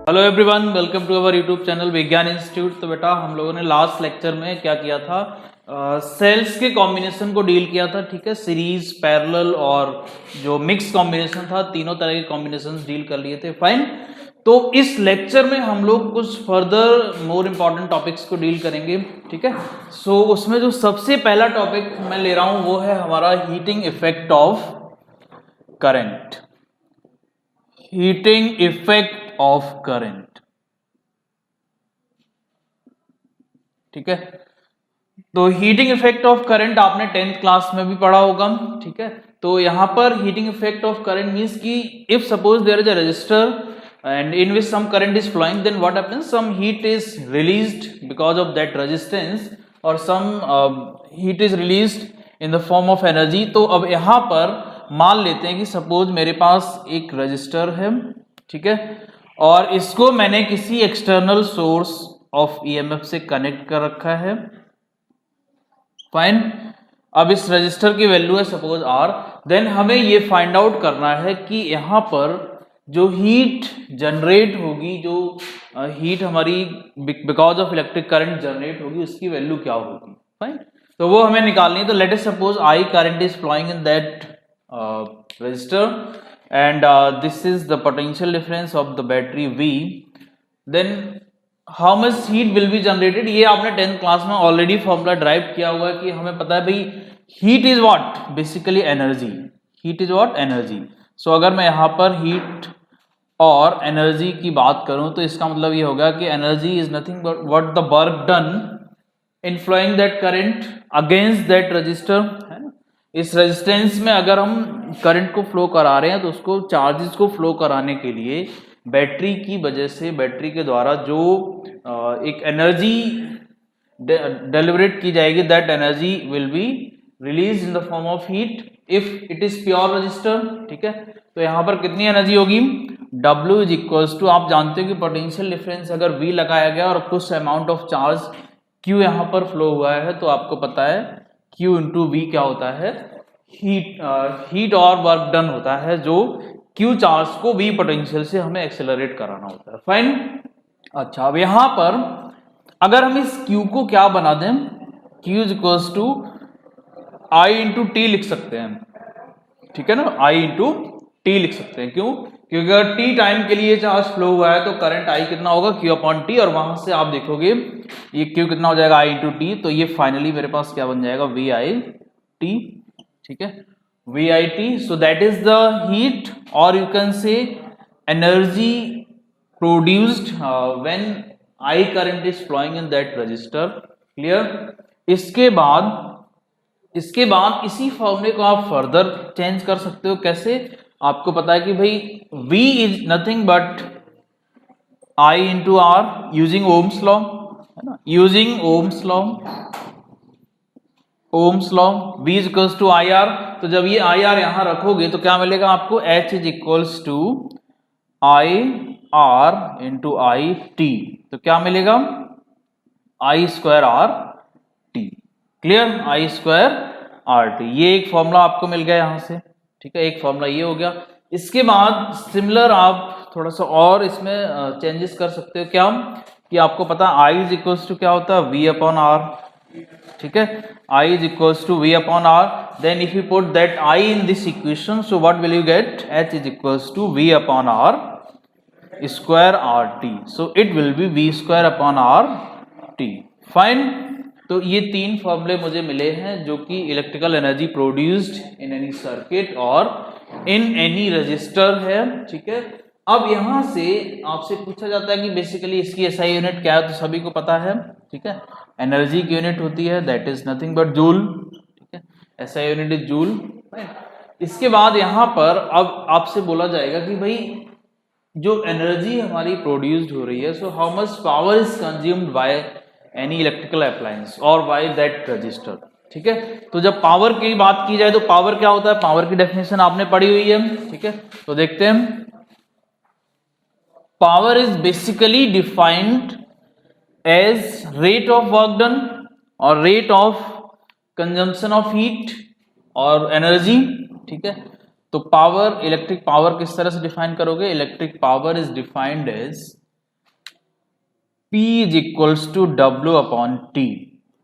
Hello everyone, welcome to our YouTube channel Vigyan Institute. तो बेटा हम लोगों ने लास्ट लेक्चर में क्या किया था, सेल्स के कॉम्बिनेशन को डील किया था। ठीक है, सीरीज, पैरेलल और जो मिक्स कॉम्बिनेशन था, तीनों तरह के कॉम्बिनेशंस डील कर लिए थे। फाइन। तो इस लेक्चर में हम लोग कुछ फर्दर मोर इंपॉर्टेंट टॉपिक्स को डील करेंगे। ठीक है, सो उसमें जो सबसे पहला टॉपिक मैं ले रहा हूं वो है हमारा heating effect of current. Heating effect of current. ठीक है, तो हीटिंग इफेक्ट ऑफ करंट आपने 10th क्लास में भी पढ़ा होगा। ठीक है, तो यहां पर heating effect of current means कि if suppose there is a resistor and in which some current is flowing, then what happens, some heat is released because of that resistance or some heat is released in the form of energy। तो अब यहां पर मान लेते हैं कि suppose मेरे पास एक रजिस्टर है, ठीक है, और इसको मैंने किसी एक्सटर्नल सोर्स ऑफ ईएमएफ से कनेक्ट कर रखा है। फाइन। अब इस रजिस्टर की वैल्यू है सपोज आर। देन हमें ये फाइंड आउट करना है कि यहां पर जो हीट जनरेट होगी, जो हीट हमारी because of electric current generate होगी, उसकी वैल्यू क्या होगी। फाइन, तो वो हमें निकालनी है। तो let us suppose I current is flowing in that resistor and this is the potential difference of the battery V। Then how much heat will be generated, ये आपने 10th क्लास में ऑलरेडी फॉर्मूला ड्राइव किया हुआ है कि हमें पता है भाई heat is what, basically energy. Heat is what, energy. So अगर मैं यहां पर हीट और एनर्जी की बात करूं तो इसका मतलब ये होगा कि energy is nothing but what the work done in flowing that current against that resistor, है ना। इस रेजिस्टेंस में अगर हम करंट को फ्लो करा रहे हैं तो उसको, चार्जेस को फ्लो कराने के लिए बैटरी की वजह से, बैटरी के द्वारा जो एक एनर्जी डेलिवरेट की जाएगी, that energy will be release in the form of heat if it is pure resistor. ठीक है, तो यहां पर कितनी एनर्जी होगी, W इज इक्वल्स टू, आप जानते हो कि पोटेंशियल डिफरेंस अगर V लगाया गया और कुछ अमाउंट ऑफ चार्ज Q यहां पर फ्लो हुआ है, तो आपको पता है Q इंटू V क्या होता है, हीट और वर्क डन होता है, जो Q चार्ज को V पोटेंशियल से हमें एक्सेलरेट कराना होता है। फाइन। अच्छा, अब यहां पर अगर हम इस Q को क्या बना दें, Q is equals to I into T लिख सकते हैं। ठीक है ना, I इंटू टी लिख सकते हैं। क्यों? क्योंकि अगर टी टाइम के लिए चार्ज फ्लो हुआ है तो करंट I कितना होगा, Q अपॉन टी, और वहां से आप देखोगे ये Q कितना हो जाएगा, I इंटू टी। तो ये फाइनली मेरे पास क्या बन जाएगा, VI T। ठीक है, VIT। So that is the heat और you can say energy produced when I current is flowing in that resistor. Clear. इसके बाद इसी फॉर्मूले को आप फर्दर चेंज कर सकते हो। कैसे? आपको पता है कि भाई V is nothing but I into R using Ohm's law, है ना, using Ohm's law. Ohm's law, V is equals to I R. तो जब ये आई आर यहां रखोगे तो क्या मिलेगा आपको, H is equals to I R into I T. तो क्या मिलेगा, I square R T. Clear, I square R T. ये एक फॉर्मूला आपको मिल गया यहां से। ठीक है, एक फॉर्मूला ये हो गया। इसके बाद सिमिलर आप थोड़ा सा और इसमें चेंजेस कर सकते हो। क्या कि आपको पता है आई इज इक्वल्स टू क्या होता है, V अपॉन आर। ठीक है, I is equals to V upon R. Then if you put that I in this equation, so what will you get, H is equals to V upon R square R T. So it will be V square upon R T. Fine. तो ये तीन फॉर्मूले मुझे मिले हैं जो कि electrical energy produced in any circuit और इन एनी रजिस्टर है। ठीक है, अब यहां से आपसे पूछा जाता है कि बेसिकली इसकी SI यूनिट क्या है, तो सभी को पता है। ठीक है, एनर्जी की यूनिट होती है that is nothing but joule. ठीक है, SI यूनिट इज जूल। इसके बाद यहां पर अब आपसे बोला जाएगा कि भाई जो एनर्जी हमारी प्रोड्यूस्ड हो रही है, so how much power is consumed by any electrical appliance और बाय दैट रजिस्टर। ठीक है, तो जब पावर की बात की जाए तो पावर क्या होता है, पावर की डेफिनेशन आपने पढ़ी हुई है। ठीक है, तो देखते हैं। Power is basically defined as rate of work done और rate of consumption of heat और एनर्जी। ठीक है, तो पावर, इलेक्ट्रिक पावर किस तरह से डिफाइन करोगे, electric power is defined as P is equals to W upon T।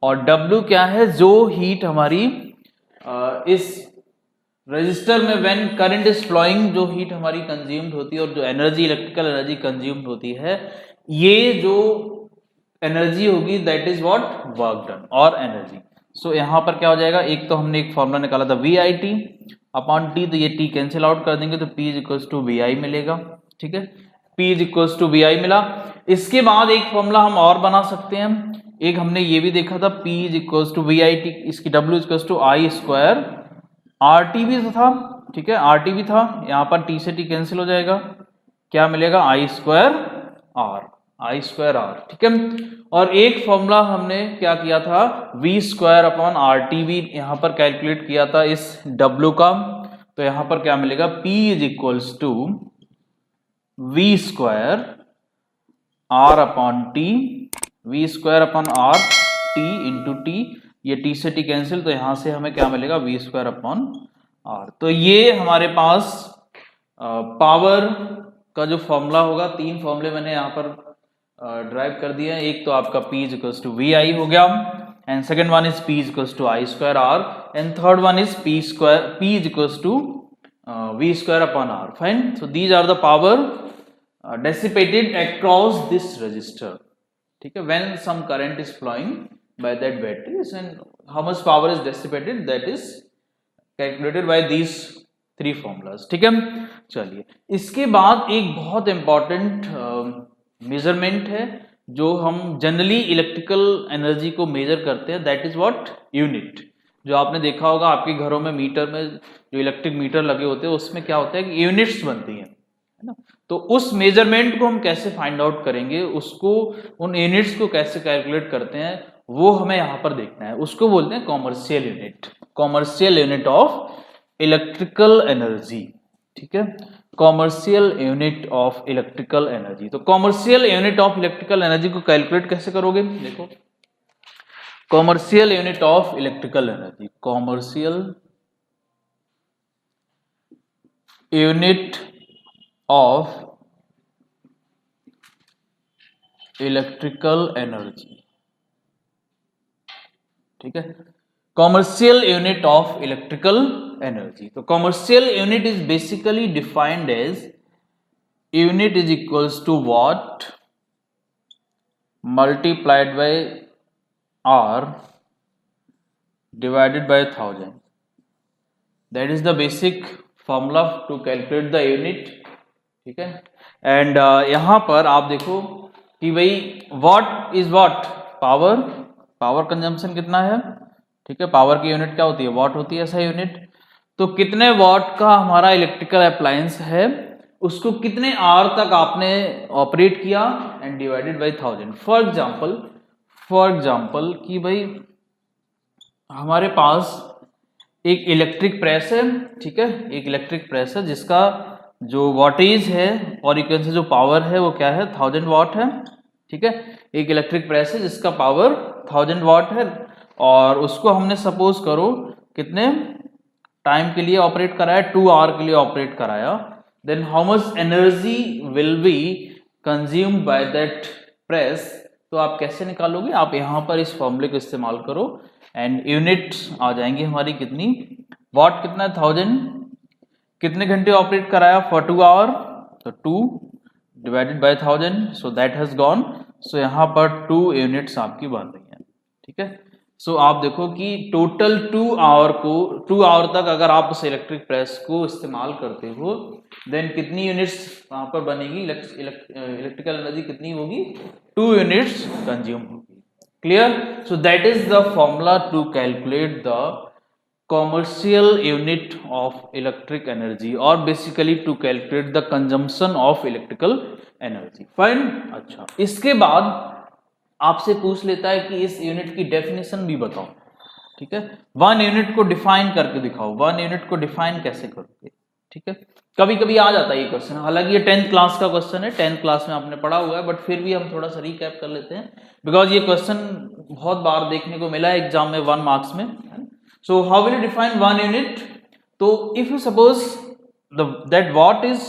और W क्या है, जो हीट हमारी इस रजिस्टर में व्हेन करंट इज फ्लोइंग जो हीट हमारी कंज्यूम्ड होती है और जो एनर्जी इलेक्ट्रिकल एनर्जी कंज्यूम्ड होती है, ये जो एनर्जी होगी that is what, work done और एनर्जी। सो यहाँ पर क्या हो जाएगा, एक तो हमने एक फॉर्मूला निकाला था V I T upon T, तो ये टी कैंसिल आउट कर देंगे तो P is equals to V I मिलेगा। ठीक है, P is equals to V I मिला। इसके बाद एक फॉर्मूला हम और बना सकते हैं, एक हमने ये भी देखा था, P is equals to V I T, इसकी W is equals to I square R T भी था। ठीक है, आर टी भी था, यहाँ पर टी से टी कैंसिल हो जाएगा, क्या मिलेगा, I square R, I square R. ठीक है, और एक फॉर्मूला हमने क्या किया था, V square upon R T भी यहाँ पर कैलकुलेट किया था इस डब्ल्यू का, तो यहाँ पर क्या मिलेगा, P is equals to V square R upon T, V square upon R T into T, ये टी से टी कैंसिल, तो यहां से हमें क्या मिलेगा, वी स्क्वायर अपॉन आर। तो ये हमारे पास पावर का जो फॉर्मूला होगा, तीन फॉर्मूले मैंने यहाँ पर ड्राइव कर दिया है। एक तो आपका P is equals to V I हो गया, and second one is P is equals to I square R, and third one is P is equals to V square upon R. Fine, so these are the power dissipated across this resistor. ठीक है, when some current is flowing by that batteries and how much power is dissipated, that is calculated by these three formulas. ठीक है, चलिए इसके बाद एक बहुत important measurement है जो हम जनरली इलेक्ट्रिकल एनर्जी को मेजर करते हैं, दैट इज व्हाट, यूनिट। जो आपने देखा होगा आपके घरों में मीटर में जो इलेक्ट्रिक मीटर लगे होते हैं उसमें क्या होता है कि यूनिट्स बनती हैं, है ना। तो उस मेजरमेंट को हम कैसे फाइंड आउट करेंगे, उसको उन यूनिट्स को कैसे कैलकुलेट करते हैं, वो हमें यहाँ पर देखना है। उसको बोलते हैं commercial unit, commercial unit of electrical energy. ठीक है, commercial unit of electrical energy. तो commercial unit of electrical energy को कैलकुलेट कैसे करोगे, देखो, commercial unit of electrical energy, commercial unit of electrical energy. ठीक है, commercial unit of electrical energy. तो commercial unit is basically defined as unit is equals to watt multiplied by R divided by 1000। That is the basic formula to calculate the unit. ठीक है, and यहां पर आप देखो कि भाई what is what, power, power consumption कितना है। ठीक है, पावर की यूनिट क्या होती है, वॉट होती है, ऐसा यूनिट। तो कितने वॉट का हमारा इलेक्ट्रिकल अप्लायंस है, उसको कितने आवर तक आपने ऑपरेट किया and divided by 1000। For example कि भाई हमारे पास एक इलेक्ट्रिक प्रेस है। ठीक है, एक इलेक्ट्रिक प्रेस है जिसका जो वॉटेज है और इक्वल से जो पावर है वो क्या है, 1000 वॉट है। ठीक है, एक इलेक्ट्रिक प्रेस है जिसका पावर 1000 वॉट है, और उसको हमने सपोज करो कितने टाइम के लिए ऑपरेट कराया, 2 आवर के लिए ऑपरेट कराया। Then how much energy will be consumed by that press. तो आप कैसे निकालोगे, आप यहाँ पर इस फॉर्मूले को इस्तेमाल करो एंड यूनिट्स आ जाएंगी हमारी कितनी, वॉट कितना है 1000, कितने घंटे ऑपरेट कराया फॉर 2 आवर, तो 2 divided by 1000, so that has gone. सो यहाँ पर 2 यूनिट्स आपकी बन रही हैं। ठीक है, सो आप देखो कि टोटल 2 आवर तक अगर आप उस इलेक्ट्रिक प्रेस को इस्तेमाल करते हो, देन कितनी यूनिट्स वहां पर बनेगी, इलेक्ट्रिकल एनर्जी कितनी होगी, 2 यूनिट्स कंज्यूम होगी। Clear, so that is the formula to calculate the commercial unit of electric energy or basically to calculate the consumption of electrical energy. Fine, अच्छा, इसके बाद आपसे पूछ लेता है कि इस यूनिट की डेफिनेशन भी बताओ। ठीक है, 1 यूनिट को डिफाइन करके दिखाओ, 1 यूनिट को डिफाइन कैसे करोगे। ठीक है, कभी कभी आ जाता है ये क्वेश्चन, हालांकि ये 10th क्लास का क्वेश्चन है, 10th क्लास में आपने पढ़ा हुआ है, बट फिर भी हम थोड़ा सा रिकैप कर लेते हैं बिकॉज ये क्वेश्चन बहुत बार देखने को मिला है एग्जाम में 1 मार्क्स में। So how will you define 1 unit? So if you suppose that watt is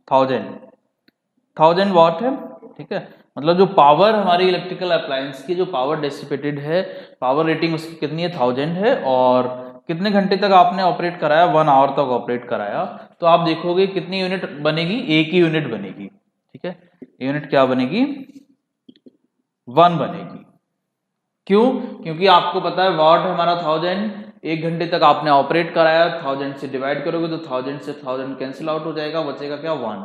1000 watt है, ठीक है, मतलब जो पावर हमारी इलेक्ट्रिकल अप्लायंस की जो पावर डेसिपेटेड है, पावर रेटिंग उसकी कितनी है 1000 है, और कितने घंटे तक आपने ऑपरेट कराया 1 आवर तक ऑपरेट कराया, तो आप देखोगे कितनी यूनिट बनेगी, एक ही यूनिट बनेगी। ठीक है, यूनिट क्या बनेगी 1 बनेगी। क्यों? क्योंकि आपको पता है वॉट हमारा 1000, एक घंटे तक आपने ऑपरेट कराया, 1000 से डिवाइड करोगे तो 1000 से 1000 कैंसिल आउट हो जाएगा, बचेगा क्या 1।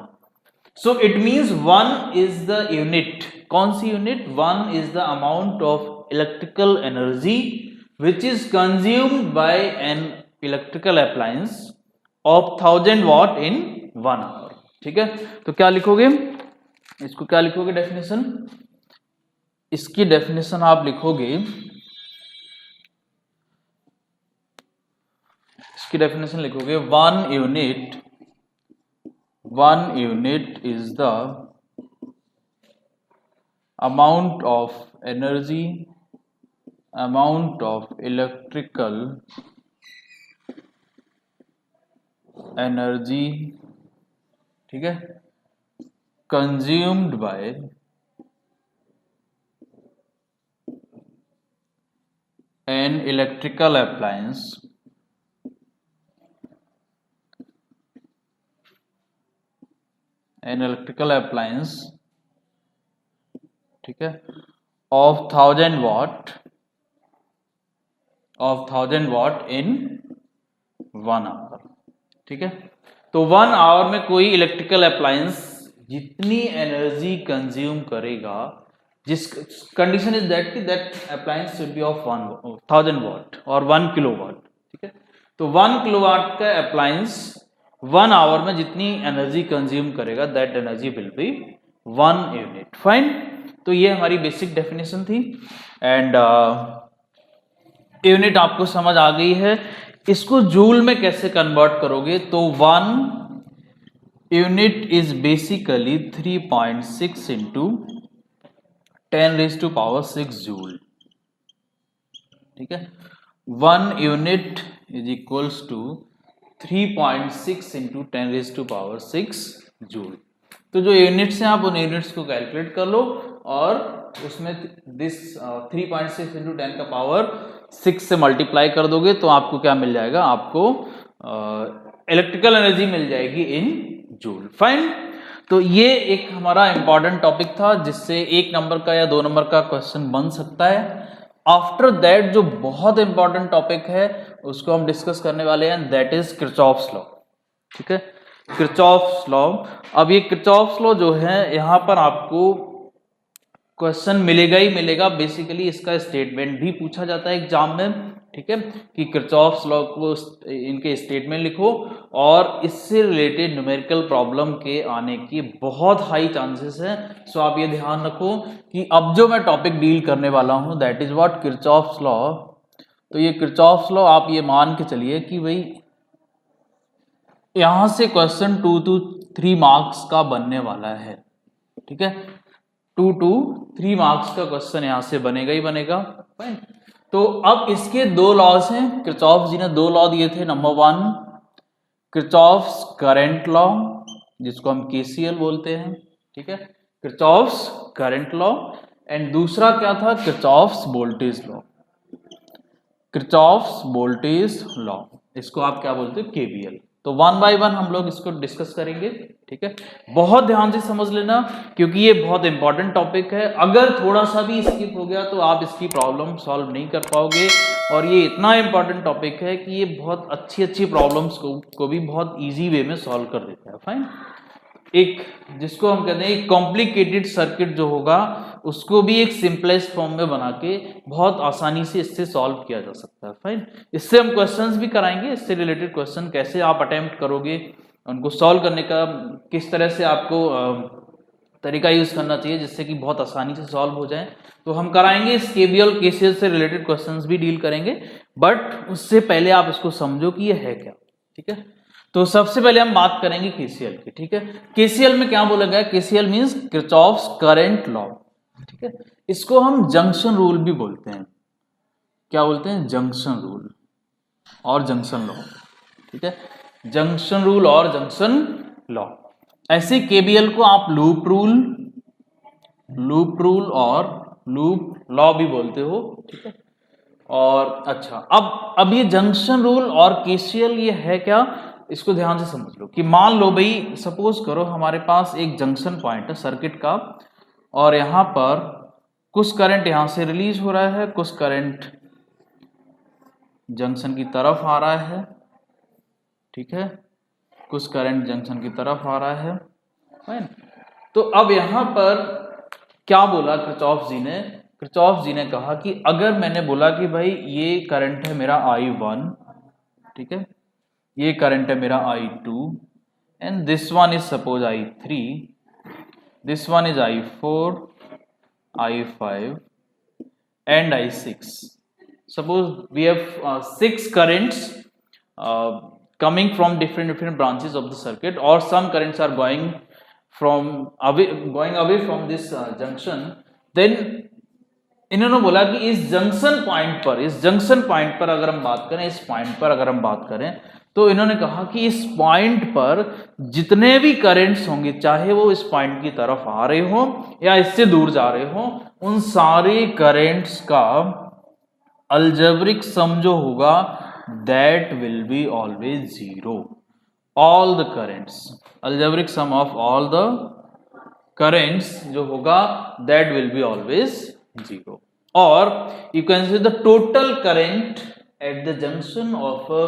So it means 1 is the unit. कौन सी unit? 1 is the amount of electrical energy which is consumed by an electrical appliance of 1000 watt in 1 hour. ठीक है, तो क्या लिखोगे इसको, क्या लिखोगे डेफिनेशन? इसकी डेफिनेशन आप लिखोगे, इसकी डेफिनेशन लिखोगे 1 unit is the amount of energy, amount of electrical energy, ठीक है, consumed by an electrical appliance ठीक है of 1000 watt in 1 hour। ठीक है, तो 1 आवर में कोई इलेक्ट्रिकल अप्लायंस जितनी एनर्जी कंज्यूम करेगा, जिस कंडीशन इज दैट कि that appliance should be of 1000 वाट और 1 किलोवाट। ठीक है, तो 1 किलोवाट का अप्लायंस 1 आवर में जितनी एनर्जी कंज्यूम करेगा that energy will B 1 unit. Fine, तो ये हमारी बेसिक डेफिनेशन थी एंड यूनिट आपको समझ आ गई है। इसको जूल में कैसे कन्वर्ट करोगे, तो 1 unit is basically 3.6 into 10⁻⁶ joule. ठीक है, 1 unit is equals to 3.6 into 10⁻⁶ joule. तो जो यूनिट्स हैं आप उन यूनिट्स को कैलकुलेट कर लो और उसमें दिस 3.6 इंटू 10⁻⁶ से मल्टीप्लाई कर दोगे तो आपको क्या मिल जाएगा, आपको इलेक्ट्रिकल एनर्जी मिल जाएगी इन जूल। फाइन, तो ये एक हमारा इंपॉर्टेंट टॉपिक था जिससे 1 नंबर का या 2 नंबर का क्वेश्चन बन सकता है। आफ्टर दैट जो बहुत इंपॉर्टेंट टॉपिक है उसको हम डिस्कस करने वाले हैं, दैट इज किरचॉफ्स लॉ। ठीक है, किरचॉफ्स लॉ। अब ये किरचॉफ्स लॉ जो है यहाँ पर आपको क्वेश्चन मिलेगा ही मिलेगा। बेसिकली इसका स्टेटमेंट भी पूछा जाता है एग्जाम में। ठीक है, कि किरचॉफ्स लॉ को इनके स्टेटमेंट लिखो और इससे रिलेटेड न्यूमेरिकल प्रॉब्लम के आने की बहुत हाई चांसेस है। सो आप ये ध्यान रखो कि अब जो मैं टॉपिक डील करने वाला हूं that is what Kirchhoff's law. तो ये किरचॉफ्स लॉ आप ये मान के चलिए कि भाई यहां से क्वेश्चन 2 to 3 मार्क्स का बनने वाला है। ठीक है, 2 to 3 मार्क्स का क्वेश्चन यहां से बनेगा ही बनेगा। तो अब इसके 2 लॉज हैं, किरचॉफ जी ने 2 लॉ दिए थे। नंबर 1 किरचॉफ्स करंट लॉ, जिसको हम केसीएल बोलते हैं। ठीक है, किरचॉफ्स करंट लॉ। एंड दूसरा क्या था, Kirchhoff's voltage law, Kirchhoff's voltage law, इसको आप क्या बोलते हो, केवीएल। तो 1 by 1 हम लोग इसको डिस्कस करेंगे। ठीक है, बहुत ध्यान से समझ लेना क्योंकि ये बहुत इंपॉर्टेंट टॉपिक है। अगर थोड़ा सा भी स्किप हो गया तो आप इसकी प्रॉब्लम सॉल्व नहीं कर पाओगे। और ये इतना इंपॉर्टेंट टॉपिक है कि ये बहुत अच्छी प्रॉब्लम्स को भी बहुत इजी वे में सॉल्व कर देता है। फाइन, एक जिसको हम कहते हैं कॉम्प्लिकेटेड सर्किट जो होगा उसको भी एक सिंपलेस्ट फॉर्म में बना के बहुत आसानी से इससे सॉल्व किया जा सकता है। फाइन, इससे हम क्वेश्चंस भी कराएंगे, इससे रिलेटेड क्वेश्चन कैसे आप अटेम्प्ट करोगे, उनको सॉल्व करने का किस तरह से आपको तरीका यूज करना चाहिए जिससे कि बहुत आसानी से सॉल्व हो जाए, तो हम कराएंगे। इस केवीएल केसीएल से रिलेटेड क्वेश्चंस भी डील करेंगे, बट उससे पहले आप इसको समझो कि ये है क्या। ठीक है, तो सबसे पहले हम बात करेंगे केसीएल की। ठीक है, केसीएल में क्या बोला गया, KCL means Kirchhoff's current law. ठीक है, इसको हम जंक्शन रूल भी बोलते हैं। क्या बोलते हैं, जंक्शन रूल और जंक्शन लॉ। ठीक है, जंक्शन रूल और जंक्शन लॉ। ऐसे केबीएल को आप लूप रूल, लूप रूल और लूप लॉ भी बोलते हो, ठीक है। और अच्छा, अब ये जंक्शन रूल और केसीएल ये है क्या, इसको ध्यान से समझ लो कि मान लो भाई सपोज करो हमारे पास एक जंक्शन पॉइंट है सर्किट का, और यहां पर कुछ करंट यहां से रिलीज हो रहा है, कुछ करंट जंक्शन की तरफ आ रहा है, ठीक है, कुछ करंट जंक्शन की तरफ आ रहा है, फाइन। तो अब यहां पर क्या बोला किरचॉफ जी ने, किरचॉफ जी ने कहा कि अगर मैंने बोला कि भाई ये करंट है मेरा I1, ठीक है, ये करंट है मेरा I2 and this one is suppose I3, this one is I4, I5 and I6. Suppose we have 6 currents coming from different branches of the circuit, or some currents are going away from this junction. Then इन्होंने बोला कि इस junction point पर अगर हम बात करें, इस पॉइंट पर अगर हम बात करें, तो इन्होंने कहा कि इस पॉइंट पर जितने भी करंट्स होंगे, चाहे वो इस पॉइंट की तरफ आ रहे हो या इससे दूर जा रहे हो, उन सारे करंट्स का अलजेब्रिक सम जो होगा that will be always zero. All the currents, algebraic sum of all the currents जो होगा that will be always zero. और you can say the total current at the junction of a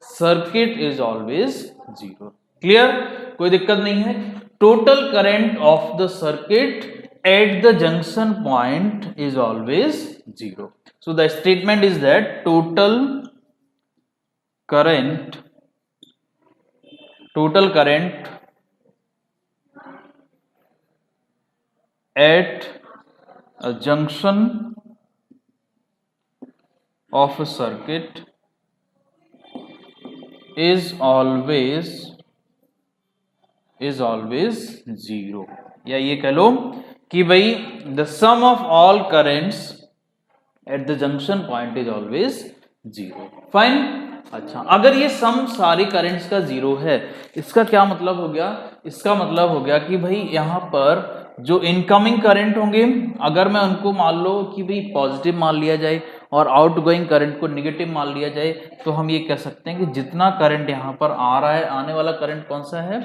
circuit is always zero. Clear, कोई दिक्कत नहीं है। Total current of the circuit at the junction point is always zero. So the statement is that total current at a junction of a circuit is always zero, या ये कह लो कि भाई the sum of all currents at the junction point is always zero, fine. अच्छा, अगर ये सम सारी करेंट्स का जीरो है, इसका क्या मतलब हो गया, इसका मतलब हो गया कि भाई यहां पर जो इनकमिंग करंट होंगे, अगर मैं उनको मान लो कि भाई पॉजिटिव मान लिया जाए और आउटगोइंग करंट को नेगेटिव मान लिया जाए, तो हम ये कह सकते हैं कि जितना करंट यहां पर आ रहा है, आने वाला करंट कौन सा है,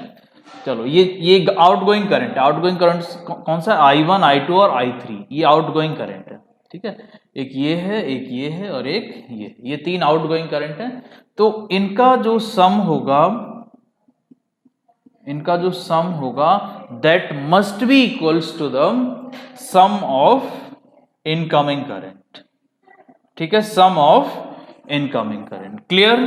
चलो ये आउटगोइंग करंट है। आउटगोइंग करंट कौन सा है, I1, I2 और I3, ये आउटगोइंग करंट है, ठीक है। एक ये है, एक ये है और एक ये तीन आउटगोइंग करंट है। तो इनका जो सम होगा that must be equals to the sum of incoming current, ठीक है, sum of incoming current. Clear,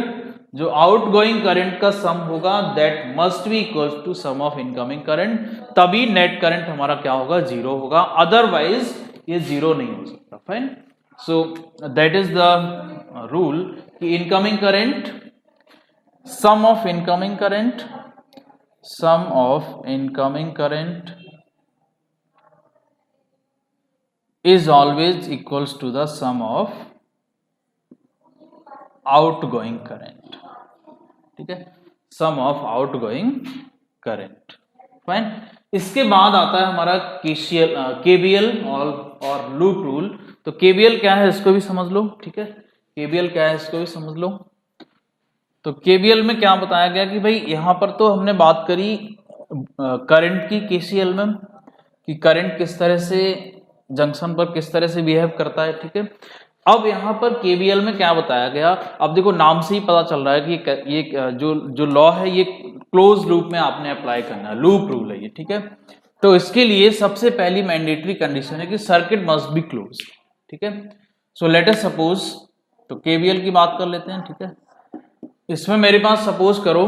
जो आउटगोइंग करंट का सम होगा that must be equals to sum of incoming current, तभी नेट करंट हमारा क्या होगा, जीरो होगा, अदरवाइज ये जीरो नहीं हो सकता, fine. So that is the rule कि incoming current, sum of incoming current is always equals to the sum of outgoing current, ठीक है, sum of outgoing current, fine. इसके बाद आता है हमारा केबीएल और लूप रूल। तो केबीएल क्या है इसको भी समझ लो, ठीक है, केबीएल क्या है इसको भी समझ लो। तो केबीएल में क्या बताया गया कि भाई यहां पर तो हमने बात करी करंट की केसीएल में, कि करंट किस तरह से जंक्शन पर किस तरह से बिहेव करता है, ठीक है। अब यहां पर केबीएल में क्या बताया गया, अब देखो नाम से ही पता चल रहा है कि ये जो लॉ है ये क्लोज लूप में आपने अप्लाई करना है, लूप रूल है ये, ठीक है। तो इसके लिए सबसे पहली मैंडेटरी कंडीशन है कि सर्किट मस्ट बी क्लोज, ठीक है। सो लेट अस सपोज, तो केबीएल की बात कर लेते हैं, ठीक है। इसमें मेरे पास सपोज करो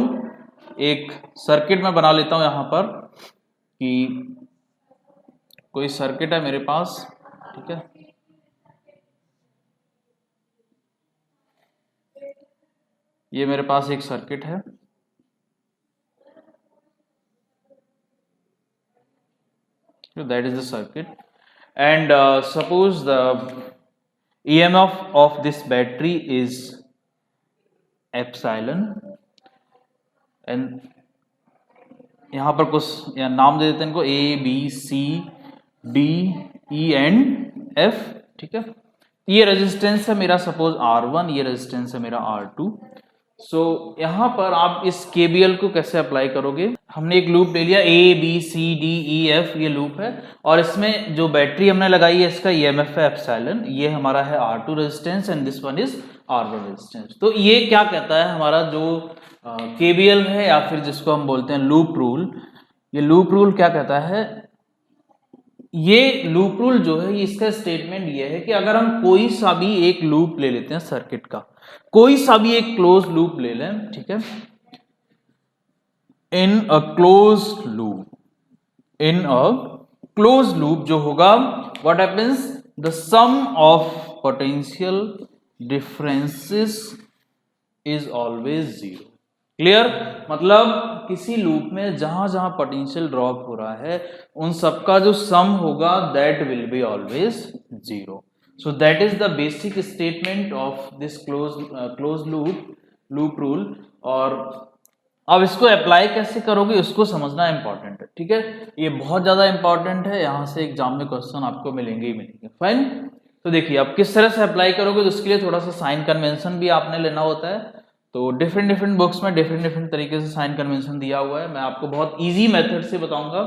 एक सर्किट में बना लेता हूं यहां पर कि कोई सर्किट है मेरे पास, ठीक है, ये मेरे पास एक सर्किट है, that is the circuit, and suppose the EMF of this battery is epsilon, and यहां पर कुछ नाम दे देते हैं इनको A B C D E and F, ठीक है। ये रेजिस्टेंस है मेरा सपोज R1, ये रेजिस्टेंस है मेरा R2। सो यहाँ पर आप इस KBL को कैसे अप्लाई करोगे, हमने एक लूप ले लिया ABCDEF, ये लूप है, और इसमें जो बैटरी हमने लगाई है इसका EMF है एप्सिलॉन, ये हमारा है R2 resistance and this one is R1 resistance. तो ये क्या कहता है, हमारा जो KBL है या फिर जिसको हम बोलते हैं लूप रूल, ये लूप रूल क्या कहता है, ये लूप रूल जो है इसका स्टेटमेंट ये है कि अगर हम कोई सा भी एक लूप ले लेते हैं सर्किट का, कोई सा भी एक क्लोज लूप ले लें, ठीक है, इन अ क्लोज लूप जो होगा, what happens, the sum of potential differences is always zero. Clear, मतलब किसी लूप में जहां जहां पोटेंशियल ड्रॉप हो रहा है उन सबका जो सम होगा that will be always zero. So that is the basic statement of this close loop rule. और अब इसको अप्लाई कैसे करोगे उसको समझना इंपॉर्टेंट है, ठीक है, ये बहुत ज्यादा इंपॉर्टेंट है, यहां से एग्जाम में क्वेश्चन आपको मिलेंगे ही मिलेंगे। फाइन, तो देखिए अब किस तरह से अप्लाई करोगे, तो उसके लिए थोड़ा सा साइन कन्वेंशन भी आपने लेना होता है। तो डिफरेंट बुक्स में डिफरेंट तरीके से साइन कन्वेंशन दिया हुआ है, मैं आपको बहुत इजी मेथड से बताऊंगा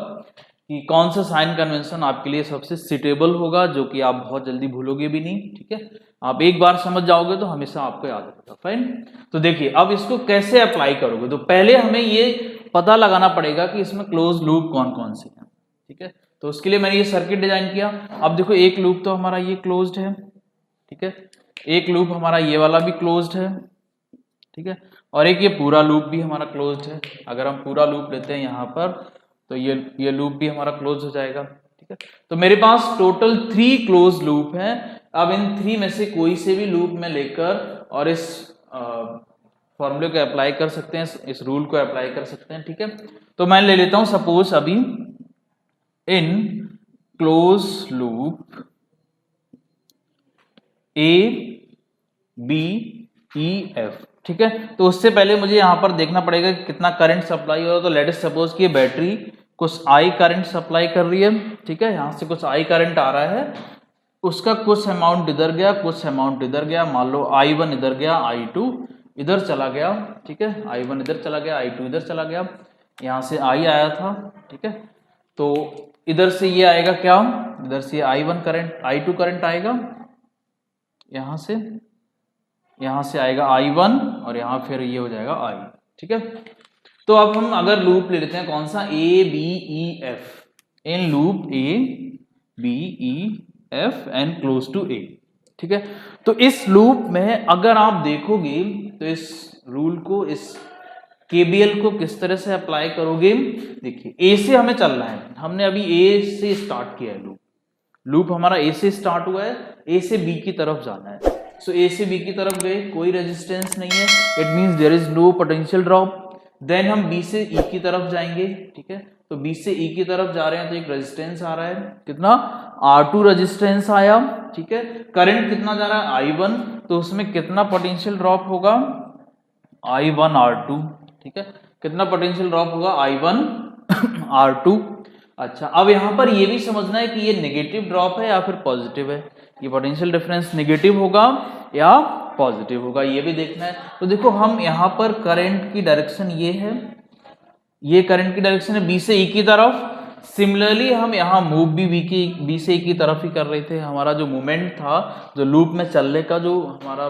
कि कौन सा साइन कन्वेंशन आपके लिए सबसे सुटेबल होगा, जो कि आप बहुत जल्दी भूलोगे भी नहीं, ठीक है, आप एक बार समझ जाओगे तो हमेशा आपको याद रहेगा। फाइन, तो देखिए अब इसको कैसे अप्लाई करोगे, तो पहले हमें ये पता लगाना पड़ेगा कि इसमें क्लोज लूप कौन कौन से हैं, ठीक है। तो उसके लिए मैंने ये सर्किट डिजाइन किया। अब देखो एक लूप तो हमारा ये क्लोज्ड है, ठीक है, एक लूप हमारा ये वाला भी क्लोज्ड है, ठीक है, और एक ये पूरा लूप भी हमारा क्लोज्ड है। अगर हम पूरा लूप लेते हैं यहाँ पर तो ये लूप भी हमारा क्लोज हो जाएगा, ठीक है। तो मेरे पास टोटल 3 क्लोज लूप हैं। अब इन 3 में से कोई से भी लूप में लेकर और इस फॉर्मूले को अप्लाई कर सकते हैं, इस रूल को अप्लाई कर सकते हैं, ठीक है। तो मैं ले लेता हूं सपोज अभी इन क्लोज लूप ABEF, ठीक है। तो उससे पहले मुझे यहां पर देखना पड़ेगा कि कितना करंट सप्लाई हो रहा है। तो लेट अस सपोज कि बैटरी कुछ I करंट सप्लाई कर रही है, ठीक है, यहां से कुछ I करंट आ रहा है, उसका कुछ अमाउंट इधर गया, कुछ अमाउंट इधर गया, मान लो I1 इधर गया, I2 इधर चला गया, ठीक है, I1 इधर चला गया, I2 इधर चला गया, यहां से I आया था, ठीक है। तो इधर से ये आएगा क्या, इधर से I1 करंट, I2 करंट आएगा, यहां से आएगा I1 और यहां फिर ये हो जाएगा I, ठीक है। तो अब हम अगर लूप ले लेते हैं कौन सा, ABEF, in loop ABEF and close to A, ठीक है। तो इस लूप में अगर आप देखोगे तो इस रूल को, इस KBL को किस तरह से अप्लाई करोगे, देखिए A से हमें चलना है, हमने अभी A से स्टार्ट किया है, लूप हमारा A से स्टार्ट हुआ है, A से B की तरफ जाना है। सो A से B की तरफ गए, कोई रेजिस्टेंस नहीं है, it means there is no potential drop. Then हम B से E की तरफ जाएंगे, ठीक है। तो B से E की तरफ जा रहे हैं तो एक रेजिस्टेंस आ रहा है, कितना, R2 रेजिस्टेंस आया, ठीक है। करंट कितना जा रहा है, I1, तो उसमें कितना पोटेंशियल ड्रॉप होगा, I1 R2, ठीक है, कितना पोटेंशियल ड्रॉप होगा, I1 R2। अच्छा, अब यहां पर ये भी समझना है कि ये नेगेटिव ड्रॉप है या फिर पॉजिटिव है, ये पोटेंशियल डिफरेंस नेगेटिव होगा या पॉजिटिव होगा, ये भी देखना है। तो देखो हम यहाँ पर करंट की डायरेक्शन ये है, ये करंट की डायरेक्शन है B से E की तरफ। सिमिलरली हम यहाँ मूव भी B से E की तरफ ही कर रहे थे, हमारा जो मूवमेंट था, जो लूप में चलने का जो हमारा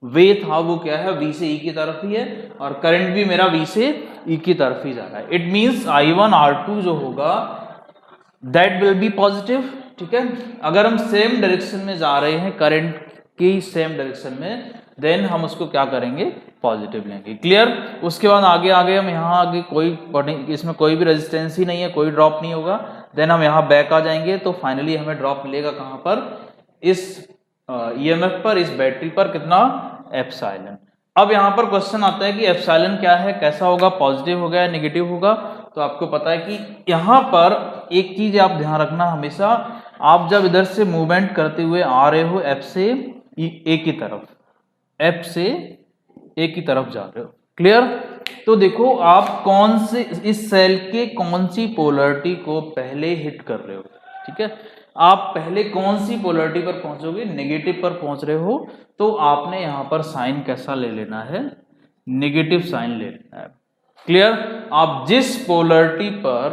वे था वो क्या है, B से E की तरफ ही है, और करंट भी मेरा B से E की तरफ ही जा रहा है। इट मींस I1 R2 जो होगा दैट विल बी पॉजिटिव, ठीक है। अगर हम सेम डायरेक्शन में जा रहे हैं, करंट की सेम डायरेक्शन में, देन हम उसको क्या करेंगे, पॉजिटिव लेंगे। क्लियर, उसके बाद आगे हम यहाँ आगे इसमें कोई भी रेजिस्टेंस ही नहीं है, कोई ड्रॉप नहीं होगा, देन हम यहाँ बैक आ जाएंगे, तो फाइनली हमें ड्रॉप मिलेगा कहाँ पर, इस EMF पर, इस बैटरी पर, कितना, एप्सिलॉन। अब यहाँ पर क्वेश्चन आता है कि एप्सिलॉन क्या है, कैसा होगा, पॉजिटिव होगा या नेगेटिव होगा। तो आपको पता है कि यहाँ पर एक चीज आप ध्यान रखना हमेशा, आप जब इधर से मूवमेंट करते हुए आ रहे हो F से A की तरफ, F से A की तरफ जा रहे हो, क्लियर। तो देखो आप कौन से, इस सेल के कौन सी पोलरिटी को पहले हिट कर रहे हो, ठीक है, आप पहले कौन सी पोलरिटी पर पहुंचोगे, नेगेटिव पर पहुंच रहे हो, तो आपने यहां पर साइन कैसा ले लेना है, नेगेटिव साइन ले लेना है। क्लियर, आप जिस पोलरिटी पर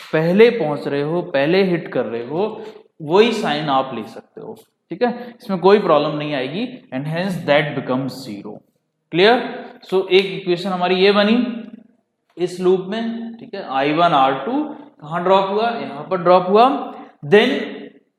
पहले पहुंच रहे हो, पहले हिट कर रहे हो, वही साइन आप ले सकते हो। ठीक है, इसमें कोई प्रॉब्लम नहीं आएगी, and hence that becomes zero. Clear, so एक इक्वेशन हमारी ये बनी इस लूप में। ठीक है, I1 R2 कहां ड्रॉप हुआ, यहां पर ड्रॉप हुआ। देन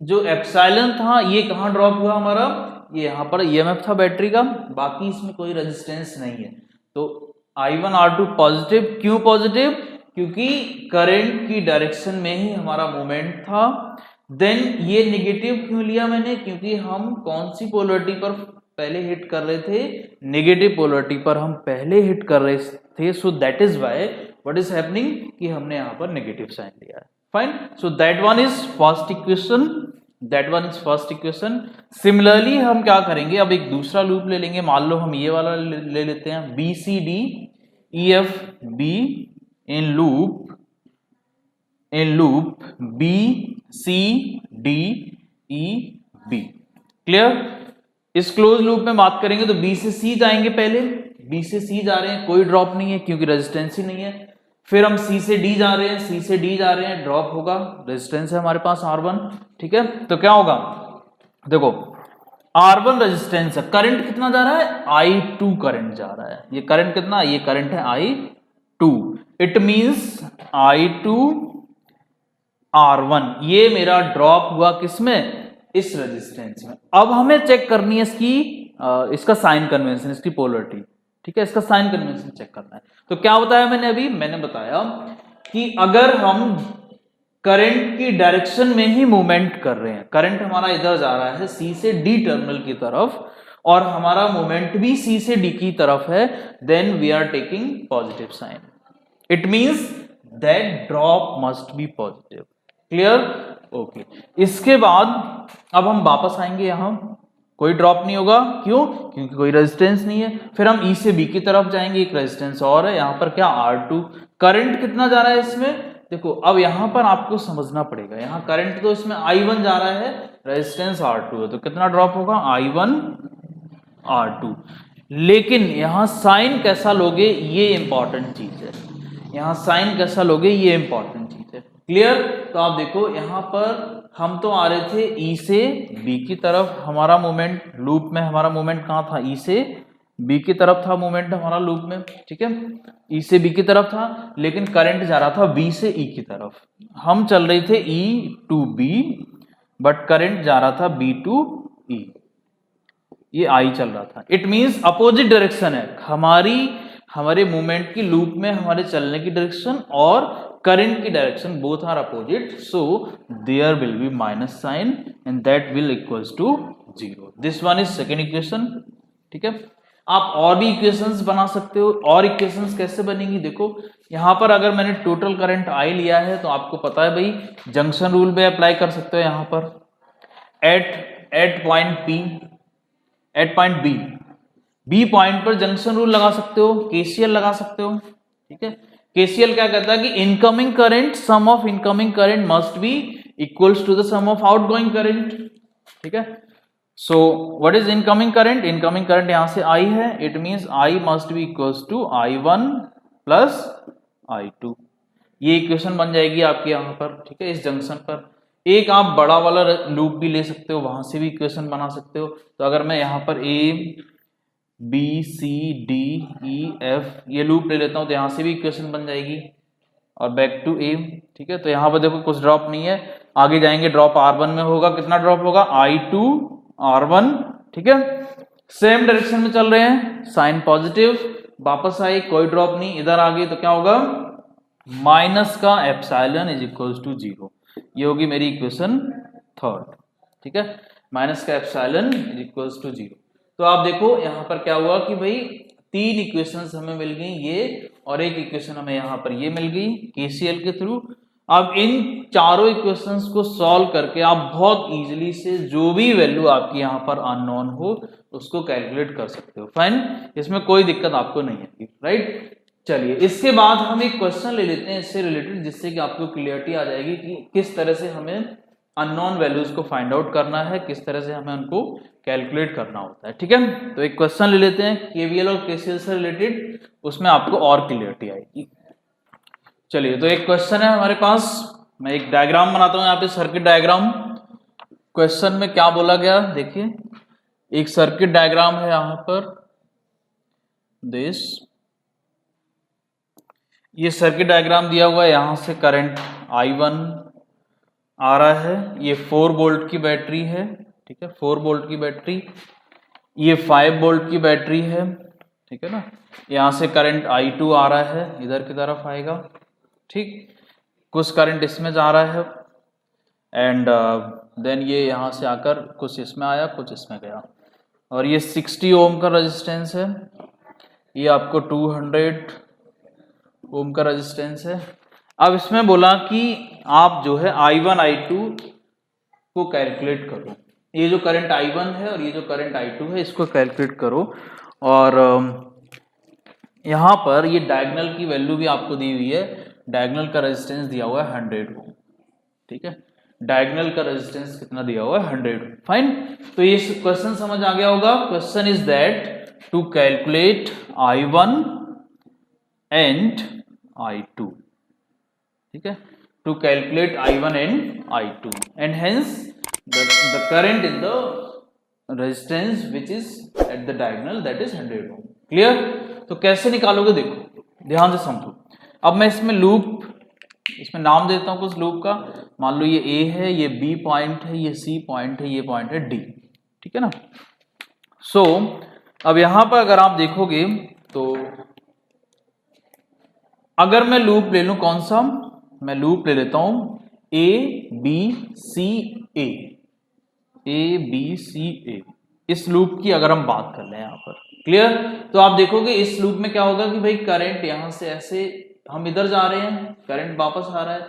जो एप्सिलॉन था ये कहां ड्रॉप हुआ हमारा, ये यहां पर EMF था बैटरी का, बाकी इसमें कोई रेजिस्टेंस नहीं है। तो I1 R2 पॉजिटिव, क्यों पॉजिटिव, क्योंकि करंट की डायरेक्शन में ही हमारा मूवमेंट था। देन ये नेगेटिव क्यों लिया मैंने, क्योंकि हम कौन सी पोलरिटी पर पहले हिट कर रहे थे, नेगेटिव पोलरिटी पर हम पहले हिट कर रहे थे। सो that is why what is happening कि हमने यहां पर नेगेटिव साइन लिया है। Fine, so that one is first equation, that one is first equation. Similarly हम क्या करेंगे, अब एक दूसरा लूप ले लेंगे, मान लो हम ये वाला ले लेते हैं, BCD EF B in loop BCD EB। Clear, इस क्लोज लूप में बात करेंगे तो B से C जाएंगे, पहले B से C जा रहे हैं, कोई ड्रॉप नहीं है क्योंकि रेजिस्टेंस ही नहीं है। फिर हम C से D जा रहे हैं, C से D जा रहे हैं, ड्रॉप होगा, रेजिस्टेंस है हमारे पास R1। ठीक है, तो क्या होगा, देखो R1 रेजिस्टेंस है, करंट कितना जा रहा है, I2 करंट जा रहा है। ये करंट कितना, ये करंट है I2, it means I2 R1, ये मेरा ड्रॉप हुआ किसमें, इस रेजिस्टेंस में। अब हमें चेक करनी है इसका साइन कन्वेंशन, इसकी पोलरिटी। ठीक है, इसका साइन कन्वेंशन चेक करना है। तो क्या बताया मैंने बताया कि अगर हम करंट की डायरेक्शन में ही मूवमेंट कर रहे हैं, करंट हमारा इधर जा रहा है C से D टर्मिनल की तरफ, और हमारा मूवमेंट भी C से D की तरफ है, then we are taking positive sign, it means that drop must be positive. Clear, okay. इसके बाद अब हम वापस आएंगे, यहां कोई ड्रॉप नहीं होगा, क्यों, क्योंकि कोई रेजिस्टेंस नहीं है। फिर हम E से B की तरफ जाएंगे, एक रेजिस्टेंस और है, यहां पर क्या R2, करंट कितना जा रहा है इसमें, देखो अब यहां पर आपको समझना पड़ेगा, यहां करंट तो इसमें I1 जा रहा है, रेजिस्टेंस R2 है, तो कितना ड्रॉप होगा, I1 R2। लेकिन यहां साइन कैसा लोगे, ये इंपॉर्टेंट चीज है, यहां साइन कैसा लोगे, ये इंपॉर्टेंट चीज है। क्लियर, तो आप देखो यहां पर हम तो आ रहे थे E से B की तरफ, हमारा मूवमेंट लूप में, हमारा मूवमेंट कहां था, E से B की तरफ था मूवमेंट हमारा लूप में। ठीक है, E से B की तरफ था, लेकिन करंट जा रहा था B से E की तरफ। हम चल रहे थे E to B, but current जा रहा था B to E, ये I चल रहा था। इट मींस अपोजिट डायरेक्शन है हमारे मूवमेंट की, लूप में हमारे चलने की डायरेक्शन और करंट की direction, both are opposite, so there will be minus sign and that will equals to 0। This one is second equation. ठीक है, आप और भी इक्वेशंस बना सकते हो, और इक्वेशंस कैसे बनेंगी, देखो यहां पर अगर मैंने टोटल करंट I लिया है, तो आपको पता है भाई जंक्शन रूल पे अप्लाई कर सकते हो, यहां पर एट पॉइंट B पॉइंट पर जंक्शन रूल लगा सकते हो, KCL लगा सकते हो। ठीक है, KCL क्या कहता है कि incoming current, sum of incoming current must be equals to the sum of outgoing current. ठीक है, so what is incoming current, incoming current यहां से I है, it means I must be equals to I1 plus I2। ये equation बन जाएगी आपकी यहां पर। ठीक है, इस जंक्शन पर एक आप बड़ा वाला लूप भी ले सकते हो, वहां से भी इक्वेशन बना सकते हो। तो अगर मैं यहां पर ABCDEF ये लूप ले लेता हूं, तो यहां से भी इक्वेशन बन जाएगी, और बैक टू A। ठीक है, तो यहां पर देखो कुछ ड्रॉप नहीं है, आगे जाएंगे ड्रॉप R1 में होगा, कितना ड्रॉप होगा, I2 R1। ठीक है, सेम डायरेक्शन में चल रहे हैं, साइन पॉजिटिव, वापस आए, कोई ड्रॉप नहीं, इधर आ गए, तो क्या होगा, माइनस का एप्सिलॉन इज इक्वल्स टू 0। ये होगी मेरी इक्वेशन थर्ड। ठीक है, माइनस का एप्सिलॉन इज इक्वल्स टू 0। तो आप देखो यहां पर क्या हुआ कि भाई तीन इक्वेशंस हमें मिल गई, ये और एक इक्वेशन हमें यहां पर ये मिल गई KCL के थ्रू। अब इन चारों इक्वेशंस को सॉल्व करके आप बहुत इजीली से जो भी वैल्यू आपकी यहां पर अननोन हो उसको कैलकुलेट कर सकते हो। फाइन, इसमें कोई दिक्कत आपको नहीं आएगी, राइट। चलिए इसके बाद हम एक क्वेश्चन ले लेते हैं इससे रिलेटेड, जिससे कि आपको क्लियरिटी आ जाएगी कि किस तरह से हमें अननोन वैल्यूज को फाइंड आउट करना है, किस तरह से हमें उनको कैलकुलेट करना होता है। ठीक है, तो एक क्वेश्चन ले लेते हैं केवीएल और केसीएल से रिलेटेड, उसमें आपको और क्लियरिटी आएगी। चलिए, तो एक क्वेश्चन है हमारे पास, मैं एक डायग्राम बनाता हूं यहाँ पे, सर्किट डायग्राम। क्वेश्चन में क्या बोला गया देखिए, एक सर्किट डायग्राम है यहां पर, ये सर्किट डायग्राम दिया हुआ है, यहां से करंट I1 आ रहा है, ये 4 वोल्ट की बैटरी है। ठीक है, 4 वोल्ट की बैटरी, ये 5 वोल्ट की बैटरी है। ठीक है ना, यहां से करंट I2 आ रहा है, इधर की तरफ आएगा। ठीक, कुछ करंट इसमें जा रहा है एंड देन ये यहां से आकर कुछ इसमें आया, कुछ इसमें गया। और ये 60 ओम का रेजिस्टेंस है, ये आपको 200 ओम का रेजिस्टेंस है। अब इसमें बोला कि आप जो है I1 I2 को कैलकुलेट करो, ये जो करंट I1 है और ये जो करंट I2 है इसको कैलकुलेट करो। और यहाँ पर ये डायगोनल की वैल्यू भी आपको दी हुई है, डायगोनल का रेजिस्टेंस दिया हुआ है 100 ओम। ठीक है, डायगोनल का रेजिस्टेंस कितना दिया हुआ है 100 ओम। फाइन, तो ये क्वेश्चन समझ आ गया होगा। Question is that to calculate I1 and I2। ठीक है, to calculate I1 and I2 and hence the current in the resistance which is at the diagonal that is 100 ohm। Clear, तो कैसे निकालोगे देखो, ध्यान से समझो। अब मैं इसमें लूप, इसमें नाम देता हूं कुछ लूप का, मान लो ये A है, ये B पॉइंट है, ये C पॉइंट है, ये पॉइंट है D। ठीक है ना, सो अब यहां पर अगर आप देखोगे तो अगर मैं लूप ले लूं, कौन सा, मैं लूप ले लेता हूं A B C A, A B C A, इस लूप की अगर हम बात कर लें यहां पर। क्लियर, तो आप देखोगे इस लूप में क्या होगा कि भाई करंट यहां से ऐसे हम इधर जा रहे हैं, करंट वापस आ रहा है,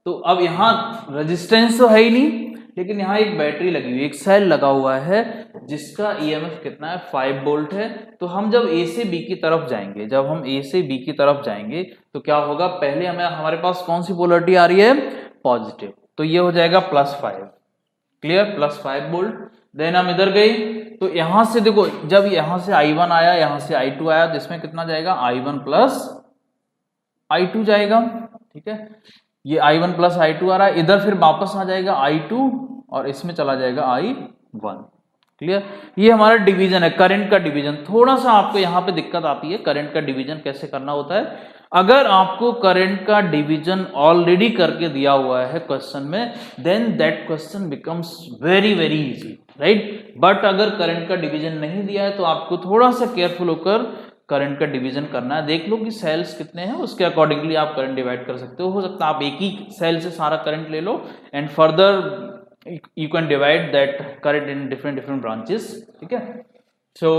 तो अब यहां रेजिस्टेंस तो है ही नहीं, लेकिन यहाँ एक बैटरी लगी हुई, एक सेल लगा हुआ है जिसका EMF कितना है 5 वोल्ट है। तो हम जब A से B की तरफ जाएंगे, जब हम A से B की तरफ जाएंगे तो क्या होगा, पहले हमें हमारे पास कौन सी पोलरिटी आ रही है, पॉजिटिव, तो ये हो जाएगा +5। Clear, +5 volt. देन हम इधर गए तो यहां से देखो, जब यहां से I1 आया, यहां से I2 आया, तो इसमें कितना जाएगा, I1 प्लस I2 जाएगा। ठीक है, ये I1 प्लस I2 आ रहा है, इधर फिर वापस आ जाएगा I2 और इसमें चला जाएगा I1। क्लियर, ये हमारा डिवीजन है, करंट का डिवीजन। थोड़ा सा आपको यहाँ पे दिक्कत आती है, करंट का डिवीजन कैसे करना होता है। अगर आपको करंट का डिवीजन ऑलरेडी करके दिया हुआ है क्वेश्चन में, then that question becomes very very easy, right. But अगर करंट का डिवीजन नहीं दिया है तो आपको थोड़ा सा केयरफुल होकर करंट का डिवीजन करना है। देख लो कि सेल्स कितने हैं, उसके अकॉर्डिंगली आप करंट डिवाइड कर सकते हो सकता है आप एक ही सेल से सारा करंट ले लो and further you can divide that current in different branches। ठीक है, so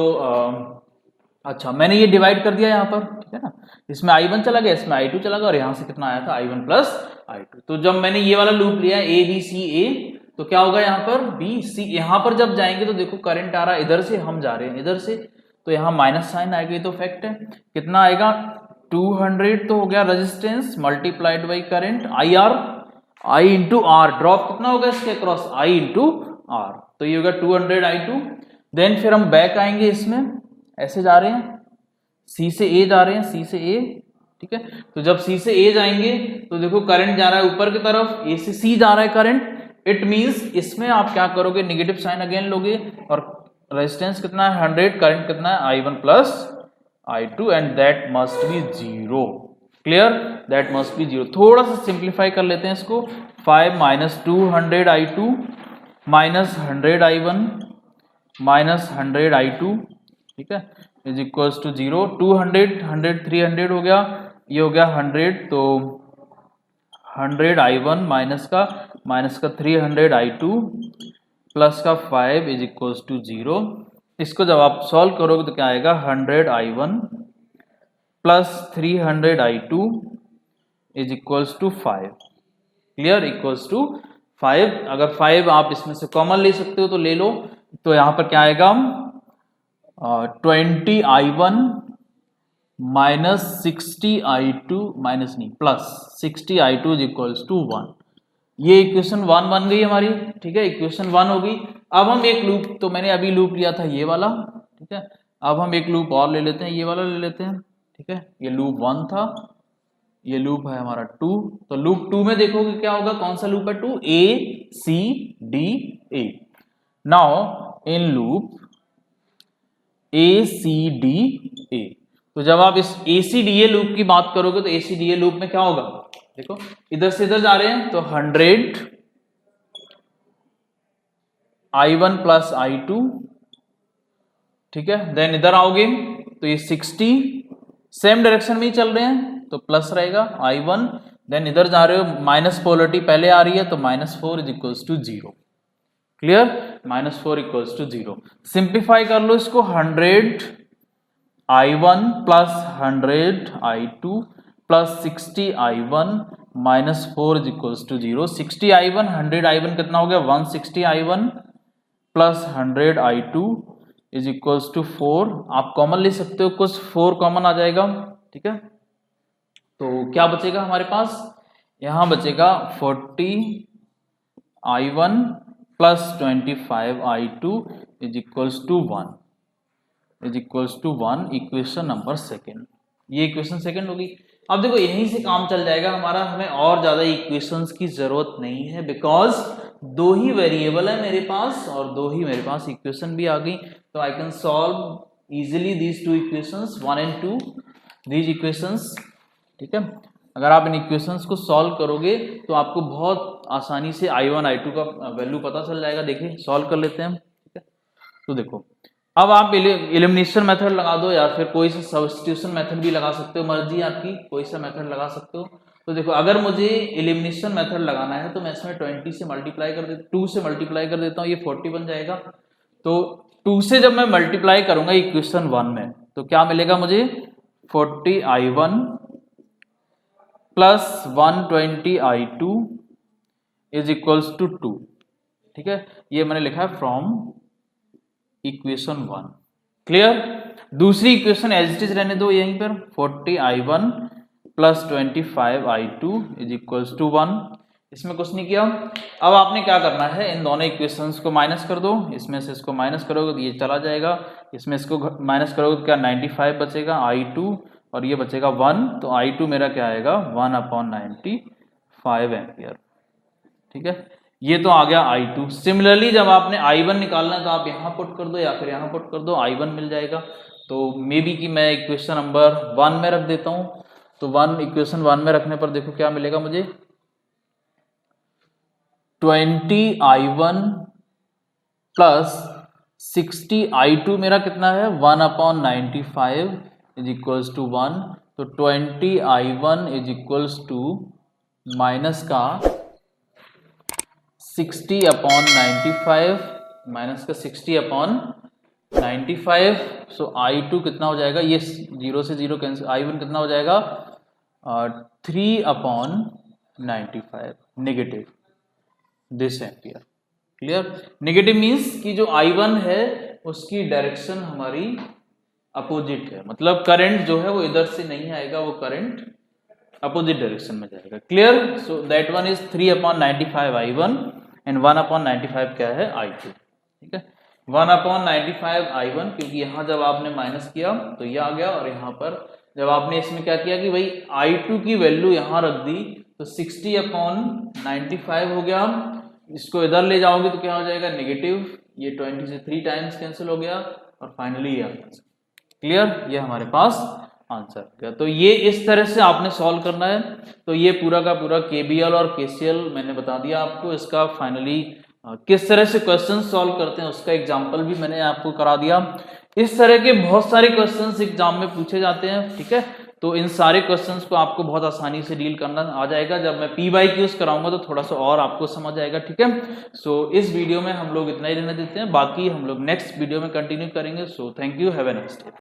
अच्छा, मैंने ये डिवाइड कर दिया यहाँ पर। ठीक है ना, इसमें I1 चला गया, इसमें I2 चला गया और यहाँ से कितना आया था I1 प्लस I2। तो जब मैंने ये वाला लूप लिया A B C A, तो क्या होगा यहाँ पर B C, यहाँ पर जब जाएंगे तो देखो करंट आ रहा है इधर से, हम जा रहे हैं इधर से, तो यहाँ माइनस साइन आएगा, ये तो फैक्ट है। कितना आएगा, 200 तो हो गया resistance multiplied by current IR, I into R, drop कितना होगा इसके अक्रॉस, I इंटू आर, तो ये होगा 200 I2। देन फिर हम बैक आएंगे, इसमें ऐसे जा रहे हैं, C से A जा रहे हैं, C से A। ठीक है, तो जब C से A जाएंगे तो देखो करंट जा रहा है ऊपर की तरफ, A से C जा रहा है करंट। इट मींस इसमें आप क्या करोगे, नेगेटिव साइन अगेन लोगे और रेजिस्टेंस कितना है 100, करंट कितना है I1 plus I2 and that must B 0। Clear, that must B 0। थोड़ा सा सिंप्लीफाई कर लेते हैं इसको, 5 minus 200 I2 minus 100 I1 minus 100 I2, ठीक है, इज इक्वल्स टू 0। 200 100 300 हो गया, ये हो गया 100, तो 100 I1 माइनस का 300 I2 प्लस का 5 इज इक्वल्स टू 0। इसको जब आप सॉल्व करोगे तो क्या आएगा, 100 I1 plus 300 I2 is equals to 5। Clear, equals to 5। अगर 5 आप इसमें से कॉमन ले सकते हो तो ले लो, तो यहां पर क्या आएगा, 20 I1 माइनस 60 I2 माइनस नहीं plus 60 I2 is equals to 1। ये इक्वेशन 1 बन गई हमारी, ठीक है, इक्वेशन 1 हो गई। अब हम एक लूप, तो मैंने अभी लूप लिया था ये वाला, ठीक है, अब हम एक लूप और ले लेते हैं, ये वाला ले लेते हैं, ठीक है, ये लूप 1 था, ये लूप है हमारा 2। तो लूप 2 में देखोगे क्या होगा, कौन सा लूप है 2, A C D A। Now in loop A C D A, तो जब आप इस ACDA लूप की बात करोगे तो ACDA लूप में क्या होगा, देखो इधर से इधर जा रहे हैं तो 100 I1 प्लस I2, ठीक है, देन इधर आओगे तो ये 60 सेम डायरेक्शन में ही चल रहे हैं तो प्लस रहेगा I1, देन इधर जा रहे हो माइनस पोलरिटी पहले आ रही है तो -4 is equals to 0। Clear, -4 equals to 0। Simplify कर लो इसको, 100 I1 plus 100 I2 plus 60 I1 -4 is equals to 0। 60 I1 100 I1 कितना हो गया, 160 I1 plus 100 I2 is equals to 4। आप कॉमन ले सकते हो, कुछ 4 कॉमन आ जाएगा, ठीक है, तो क्या बचेगा हमारे पास, यहां बचेगा 40 I1 plus 25 I2 is equals to 1, is equals to 1, equation number second. ये इक्वेशन सेकेंड होगी। अब देखो यहीं से काम चल जाएगा हमारा, हमें और ज्यादा इक्वेशंस की जरूरत नहीं है, बिकॉज 2 ही वेरिएबल है मेरे पास और 2 ही मेरे पास इक्वेशन भी आ गई, तो I can solve easily these 2 equations 1 and 2, these equations, ठीक है। अगर आप इन इक्वेशंस को सॉल्व करोगे तो आपको बहुत आसानी से I1 I2 का वैल्यू पता चल जाएगा। देखिए सॉल्व कर लेते हैं हम, ठीक है। तो देखो अब आप एलिमिनेशन मेथड लगा दो या फिर कोई सा सब्स्टिट्यूशन मेथड भी लगा सकते हो, मर्जी आपकी, कोई सा मेथड लगा सकते हो। तो देखो अगर मुझे एलिमिनेशन मेथड लगाना है तो मैं इसमें 20 से मल्टीप्लाई कर देता, 2 से मल्टीप्लाई कर देता हूँ, ये 40 बन जाएगा। तो 2 से जब मैं मल्टीप्लाई करूंगा इक्वेशन 1 में तो क्या मिलेगा मुझे, 40 I1 plus 120 I2 is equals to 2, ठीक है, ये मैंने लिखा है फ्रॉम इक्वेशन 1। क्लियर, दूसरी इक्वेशन एज इट इज रहने दो यहीं पर, 40 I1 plus 25 I2 is equals to 1। इसमें कुछ नहीं किया। अब आपने क्या करना है, इन दोनों इक्वेशंस को माइनस कर दो, इसमें से इसको माइनस करोगे तो ये चला जाएगा, इसमें इसको माइनस करोगे तो क्या 95 बचेगा I2 और ये बचेगा 1, तो I2 मेरा क्या आएगा 1/95 एम्पियर, ठीक है। ये तो आ गया I2। सिमिलरली जब आपने I1 निकालना है तो आप यहाँ पुट कर दो या फिर यहाँ पुट कर दो, I1 मिल जाएगा। तो मे बी कि मैं इक्वेशन नंबर 1 में रख देता हूँ, तो 1 इक्वेशन 1 में रखने पर देखो क्या मिलेगा मुझे, 20 I1 प्लस 60 I2 मेरा कितना है 1/95 इज इक्वल्स टू 1, तो 20 I1 is equals to minus का 60/95 माइनस का 60/95, सो I2 कितना हो जाएगा, ये 0 से 0 कैंसिल, I1 कितना हो जाएगा 3/95 negative this ampere. Clear, negative means कि जो I1 है उसकी डायरेक्शन हमारी अपोजिट है, मतलब करंट जो है वो इधर से नहीं आएगा, वो करंट अपोजिट डायरेक्शन में जाएगा। Clear, so that one is 3/95 I1 and 1/95 क्या है I2, ठीक है। 1/95 I1 क्योंकि यहाँ जब आपने माइनस किया तो ये आ गया, और यहाँ पर जब आपने इसमें क्या किया कि भाई I2 की वैल्यू यहाँ रख दी तो 60/95 हो गया। इसको इधर ले जाओगे तो क्या हो जाएगा नेगेटिव, ये 20 से 3 टाइम्स कैंसिल हो गया और फाइनली ये आंसर। क्लियर, ये हमारे पास आंसर गया। तो ये इस तरह से आपने सॉल्व करना है। तो ये पूरा का पूरा KBL और KCL मैंने बता दिया आपको, इसका फाइनली किस तरह से क्वेश्चन सॉल्व करते हैं उसका एग्जांपल भी मैंने आपको करा दिया। इस तरह के बहुत सारे क्वेश्चंस एग्जाम में पूछे जाते हैं, ठीक है। तो इन सारे क्वेश्चंस को आपको बहुत आसानी से डील करना आ जाएगा। जब मैं PYQs कराऊंगा तो थोड़ा सा और आपको समझ आएगा, ठीक है। सो इस वीडियो में हम लोग इतना ही रहने देते हैं, बाकी हम लोग नेक्स्ट वीडियो में कंटिन्यू करेंगे। So thank you, have a nice day.